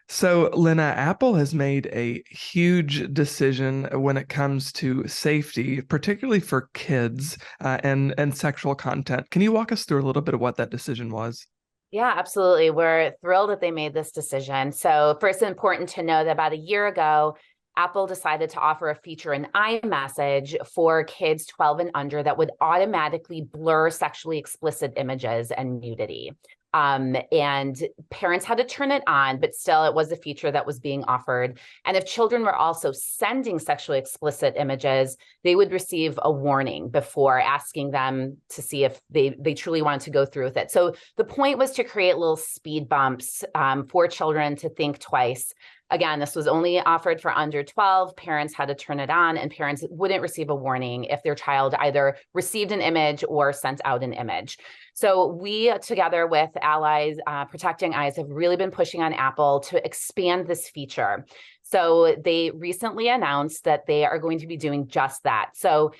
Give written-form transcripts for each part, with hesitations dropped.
So, Lina, Apple has made a huge decision when it comes to safety, particularly for kids and sexual content. Can you walk us through a little bit of what that decision was? Yeah, absolutely. We're thrilled that they made this decision. So first, it's important to know that about a year ago, Apple decided to offer a feature in iMessage for kids 12 and under that would automatically blur sexually explicit images and nudity. And parents had to turn it on, but still it was a feature that was being offered. And if children were also sending sexually explicit images, they would receive a warning before asking them to see if they truly wanted to go through with it. So the point was to create little speed bumps for children to think twice. Again, this was only offered for under 12. Parents had to turn it on, and parents wouldn't receive a warning if their child either received an image or sent out an image. So we, together with allies, Protecting Eyes, have really been pushing on Apple to expand this feature. So they recently announced that they are going to be doing just that. So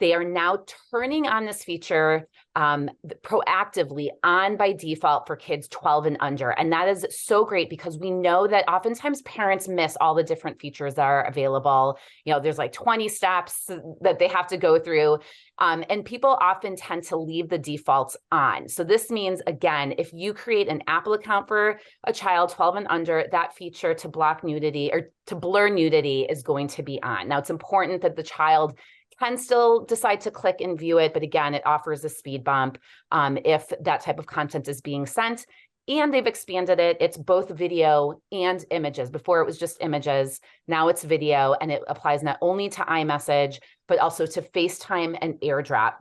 they are now turning on this feature proactively on by default for kids 12 and under. And that is so great because we know that oftentimes parents miss all the different features that are available. You know, there's like 20 steps that they have to go through. And people often tend to leave the defaults on. So this means, again, if you create an Apple account for a child 12 and under, that feature to block nudity or to blur nudity is going to be on. Now, it's important that the child can still decide to click and view it. But again, it offers a speed bump if that type of content is being sent. And they've expanded it. It's both video and images. Before it was just images. Now it's video, and it applies not only to iMessage, but also to FaceTime and AirDrop.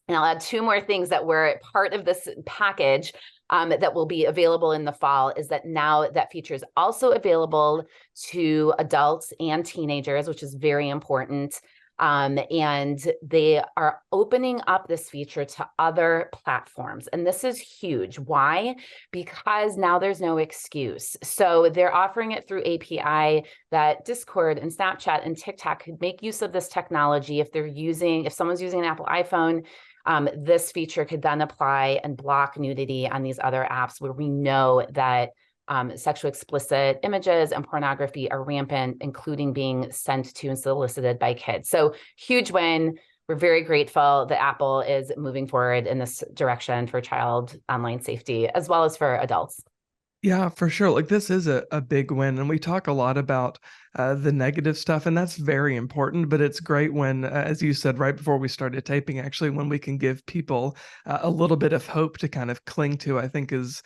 And I'll add two more things that were part of this package that will be available in the fall is that now that feature is also available to adults and teenagers, which is very important. And they are opening up this feature to other platforms. And this is huge. Why? Because now there's no excuse. So they're offering it through API that Discord and Snapchat and TikTok could make use of this technology if someone's using an Apple iPhone. This feature could then apply and block nudity on these other apps where we know that sexually explicit images and pornography are rampant, including being sent to and solicited by kids. So huge win. We're very grateful that Apple is moving forward in this direction for child online safety, as well as for adults. Yeah, for sure. Like this is a big win. And we talk a lot about the negative stuff, and that's very important. But it's great when, as you said right before we started taping, actually, when we can give people a little bit of hope to kind of cling to, I think is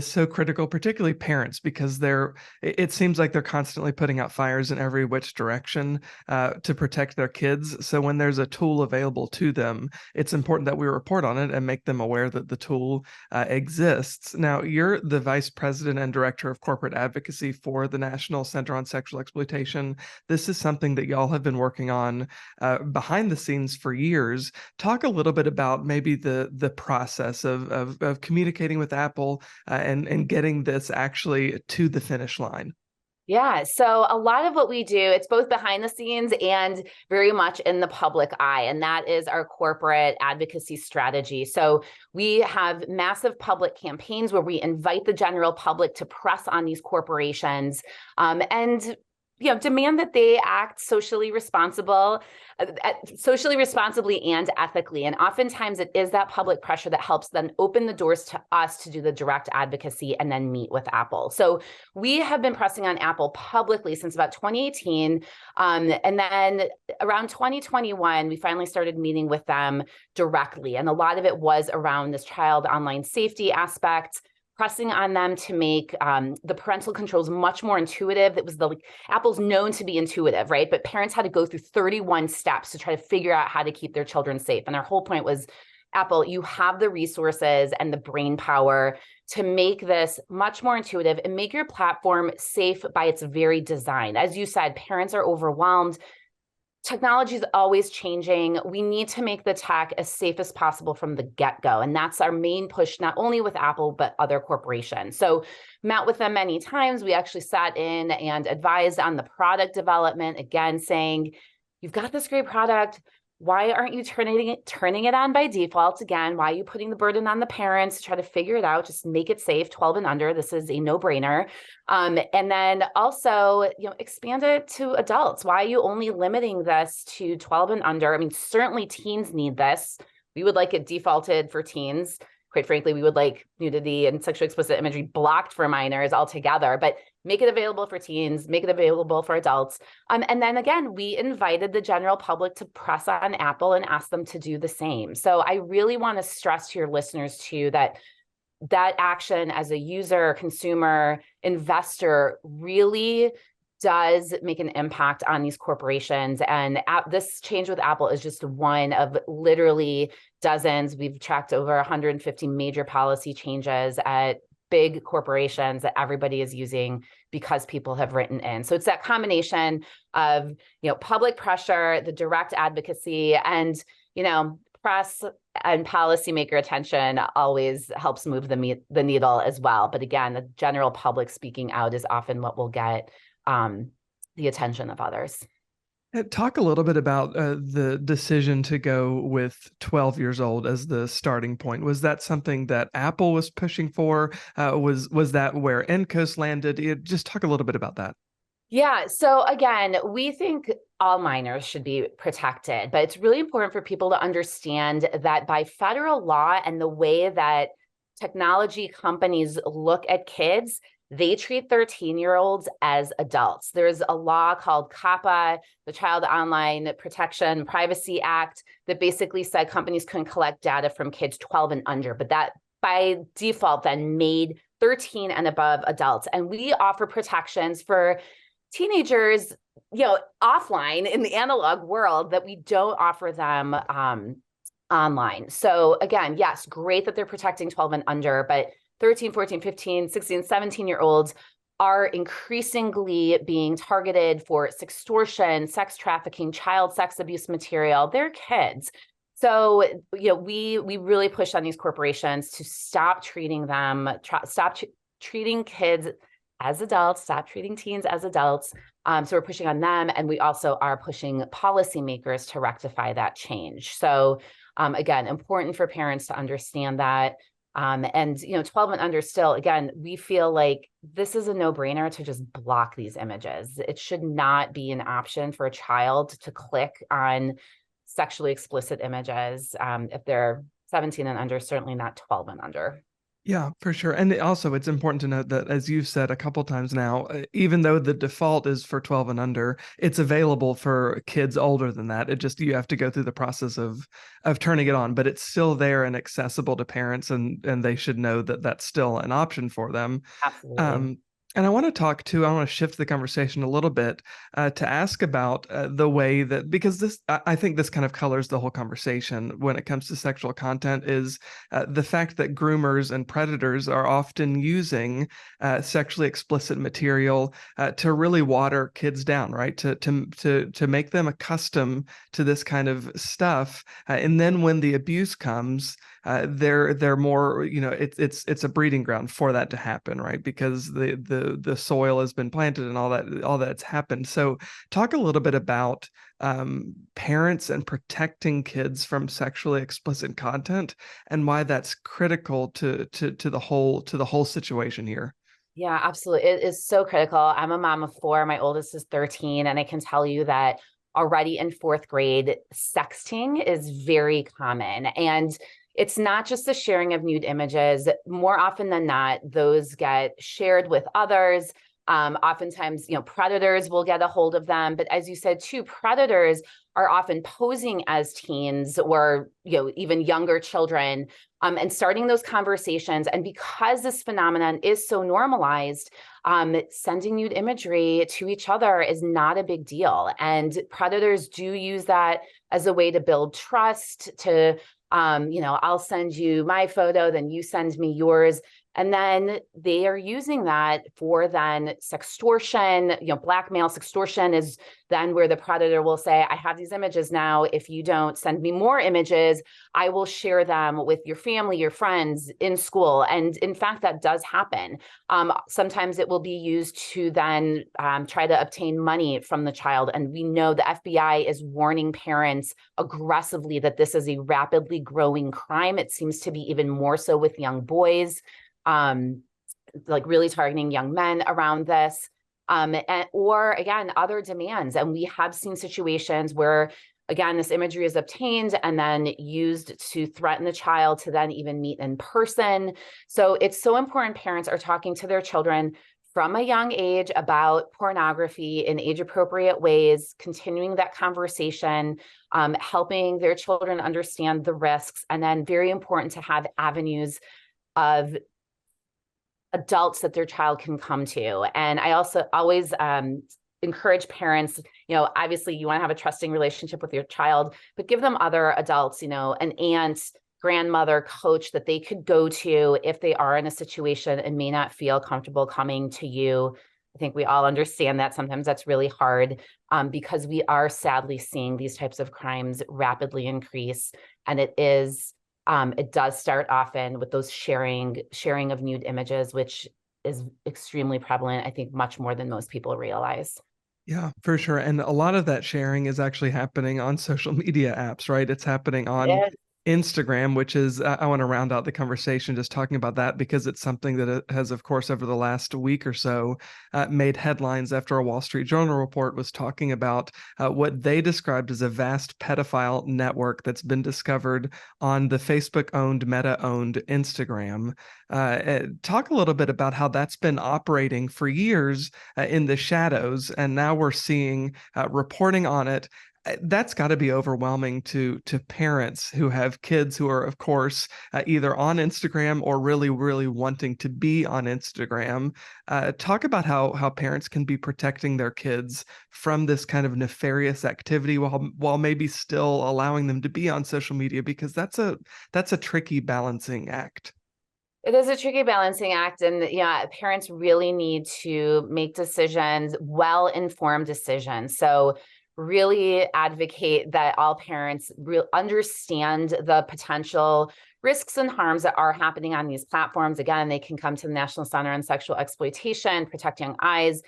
so critical, particularly parents, because it seems like they're constantly putting out fires in every which direction to protect their kids. So when there's a tool available to them, it's important that we report on it and make them aware that the tool exists. Now, you're the vice president and director of corporate advocacy for the National Center on Sexual Exploitation. This is something that y'all have been working on behind the scenes for years. Talk a little bit about maybe the process of communicating with Apple and getting this actually to the finish line. Yeah, so a lot of what we do, it's both behind the scenes and very much in the public eye, and that is our corporate advocacy strategy. So we have massive public campaigns where we invite the general public to press on these corporations and demand that they act socially responsibly and ethically. And oftentimes it is that public pressure that helps then open the doors to us to do the direct advocacy and then meet with Apple. So we have been pressing on Apple publicly since about 2018. And then around 2021, we finally started meeting with them directly. And a lot of it was around this child online safety aspect, pressing on them to make the parental controls much more intuitive. It was Apple's known to be intuitive, right? But parents had to go through 31 steps to try to figure out how to keep their children safe. And our whole point was, Apple, you have the resources and the brain power to make this much more intuitive and make your platform safe by its very design. As you said, parents are overwhelmed. Technology is always changing. We need to make the tech as safe as possible from the get-go. And that's our main push, not only with Apple, but other corporations. So met with them many times. We actually sat in and advised on the product development, again, saying, you've got this great product. why aren't you turning it on by default? Again, why are you putting the burden on the parents to try to figure it out? Just make it safe, 12 and under. This is a no-brainer. And then also, expand it to adults. Why are you only limiting this to 12 and under? I mean, certainly teens need this. We would like it defaulted for teens. Quite frankly, we would like nudity and sexually explicit imagery blocked for minors altogether, but make it available for teens, make it available for adults. And then again, we invited the general public to press on Apple and ask them to do the same. So I really want to stress to your listeners too that action as a user, consumer, investor really does make an impact on these corporations. And this change with Apple is just one of literally dozens. We've tracked over 150 major policy changes at big corporations that everybody is using because people have written in. So it's that combination of, public pressure, the direct advocacy, and, press and policymaker attention always helps move the needle as well. But again, the general public speaking out is often what will get the attention of others. Talk a little bit about the decision to go with 12 years old as the starting point. Was that something that Apple was pushing for? Was that where NCOSE landed? Just talk a little bit about that. Yeah. So again, we think all minors should be protected, but it's really important for people to understand that by federal law and the way that technology companies look at kids, they treat 13-year-olds as adults. There's a law called COPPA, the Child Online Protection Privacy Act, that basically said companies couldn't collect data from kids 12 and under, but that by default then made 13 and above adults. And we offer protections for teenagers, offline in the analog world that we don't offer them online. So again, yes, great that they're protecting 12 and under, but 13, 14, 15, 16, 17-year-olds are increasingly being targeted for sextortion, sex trafficking, child sex abuse material. They're kids. So, we really push on these corporations to stop treating them, treating kids as adults, stop treating teens as adults. So we're pushing on them, and we also are pushing policymakers to rectify that change. So again, important for parents to understand that. And 12 and under still, again, we feel like this is a no-brainer to just block these images. It should not be an option for a child to click on sexually explicit images if they're 17 and under, certainly not 12 and under. Yeah, for sure. And also, it's important to note that, as you've said a couple times now, even though the default is for 12 and under, it's available for kids older than that. You have to go through the process of turning it on, but it's still there and accessible to parents, and they should know that that's still an option for them. Absolutely. And I want to shift the conversation a little bit to ask about the way that, because I think this kind of colors the whole conversation when it comes to sexual content, is the fact that groomers and predators are often using sexually explicit material to really water kids down, right? To make them accustomed to this kind of stuff. And then when the abuse comes, they're more, it's a breeding ground for that to happen, right? Because the soil has been planted and all that's happened. So talk a little bit about parents and protecting kids from sexually explicit content and why that's critical to the whole situation here. Yeah, absolutely. It is so critical. I'm a mom of 4. My oldest is 13, and I can tell you that already in 4th grade, sexting is very common. And it's not just the sharing of nude images. More often than not, those get shared with others. Oftentimes, predators will get a hold of them. But as you said, too, predators are often posing as teens or, even younger children, and starting those conversations. And because this phenomenon is so normalized, sending nude imagery to each other is not a big deal. And predators do use that as a way to build trust, to I'll send you my photo, then you send me yours. And then they are using that for then sextortion, blackmail. Sextortion is then where the predator will say, I have these images now. If you don't send me more images, I will share them with your family, your friends in school. And in fact, that does happen. Sometimes it will be used to then try to obtain money from the child. And we know the FBI is warning parents aggressively that this is a rapidly growing crime. It seems to be even more so with young boys. Like really targeting young men around this, or again, other demands. And we have seen situations where, again, this imagery is obtained and then used to threaten the child to then even meet in person. So it's so important parents are talking to their children from a young age about pornography in age-appropriate ways, continuing that conversation, helping their children understand the risks, and then very important to have avenues of adults that their child can come to. And I also always encourage parents, obviously you want to have a trusting relationship with your child, but give them other adults, an aunt, grandmother, coach that they could go to if they are in a situation and may not feel comfortable coming to you. I think we all understand that sometimes that's really hard because we are sadly seeing these types of crimes rapidly increase. And it does start often with those sharing of nude images, which is extremely prevalent, I think much more than most people realize. Yeah, for sure. And a lot of that sharing is actually happening on social media apps, right? It's happening on Instagram, which is, I want to round out the conversation just talking about that because it's something that has, of course, over the last week or so, made headlines after a Wall Street Journal report was talking about what they described as a vast pedophile network that's been discovered on the Facebook-owned, Meta-owned Instagram. Talk a little bit about how that's been operating for years in the shadows, and now we're seeing reporting on it. That's got to be overwhelming to parents who have kids who are, of course, either on Instagram or really, really wanting to be on Instagram. Talk about how parents can be protecting their kids from this kind of nefarious activity while maybe still allowing them to be on social media, because that's a tricky balancing act. It is a tricky balancing act. And parents really need to make decisions, well-informed decisions. So really advocate that all parents understand the potential risks and harms that are happening on these platforms. Again, they can come to the National Center on Sexual Exploitation, Protect Young Eyes,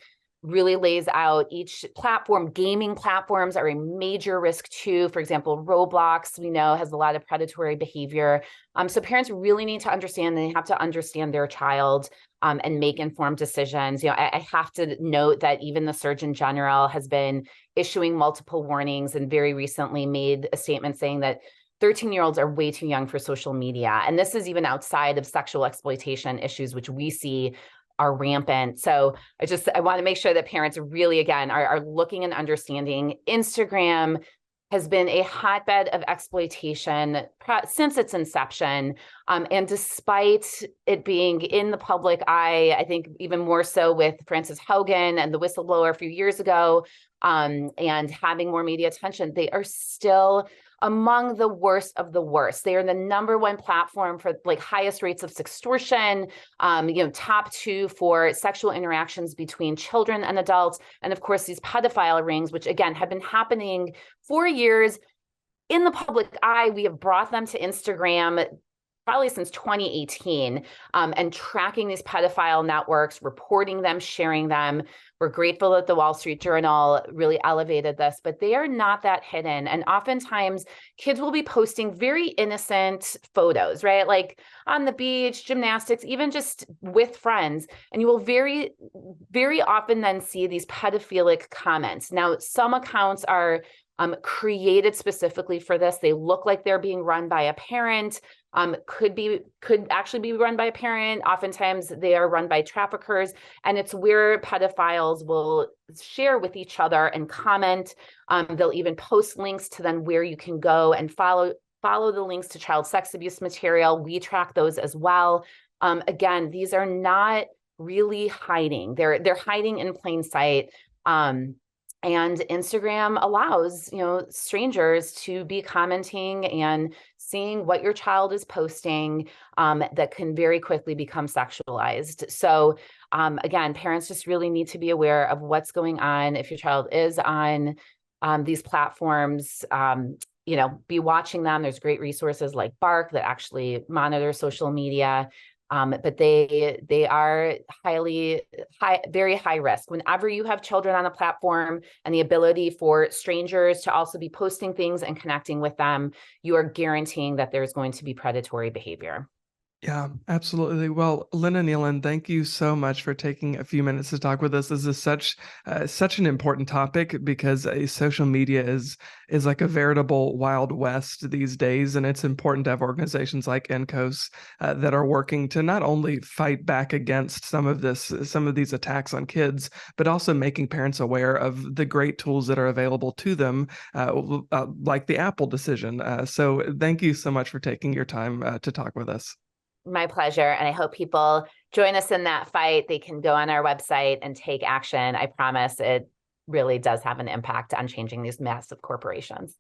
really lays out each platform. Gaming platforms are a major risk too. For example, Roblox, we know, has a lot of predatory behavior. So parents really need to understand, they have to understand their child and make informed decisions. I have to note that even the Surgeon General has been issuing multiple warnings and very recently made a statement saying that 13-year-olds are way too young for social media. And this is even outside of sexual exploitation issues, which we see are rampant. So I want to make sure that parents really, again, are looking and understanding. Instagram has been a hotbed of exploitation since its inception. And despite it being in the public eye, I think even more so with Frances Haugen and the whistleblower a few years ago, and having more media attention, they are still among the worst of the worst. They are the #1 platform for highest rates of sextortion, top 2 for sexual interactions between children and adults. And of course, these pedophile rings, which again have been happening for years in the public eye. We have brought them to Instagram probably since 2018, and tracking these pedophile networks, reporting them, sharing them. We're grateful that the Wall Street Journal really elevated this, but they are not that hidden. And oftentimes kids will be posting very innocent photos, right? Like on the beach, gymnastics, even just with friends. And you will very, very often then see these pedophilic comments. Now, some accounts are created specifically for this. They look like they're being run by a parent. Could actually be run by a parent. Oftentimes they are run by traffickers, and it's where pedophiles will share with each other and comment. They'll even post links to then where you can go and follow the links to child sex abuse material. We track those as well. Again, these are not really hiding. They're hiding in plain sight. And Instagram allows, strangers to be commenting and seeing what your child is posting that can very quickly become sexualized. So again, parents just really need to be aware of what's going on. If your child is on these platforms, be watching them. There's great resources like Bark that actually monitor social media. But they are very high risk. Whenever you have children on a platform and the ability for strangers to also be posting things and connecting with them, you are guaranteeing that there's going to be predatory behavior. Yeah, absolutely. Well, Lina Nealon, thank you so much for taking a few minutes to talk with us. This is such an important topic because social media is like a veritable Wild West these days, and it's important to have organizations like NCOSE that are working to not only fight back against some of these attacks on kids, but also making parents aware of the great tools that are available to them, like the Apple decision. So, thank you so much for taking your time to talk with us. My pleasure. And I hope people join us in that fight. They can go on our website and take action. I promise it really does have an impact on changing these massive corporations.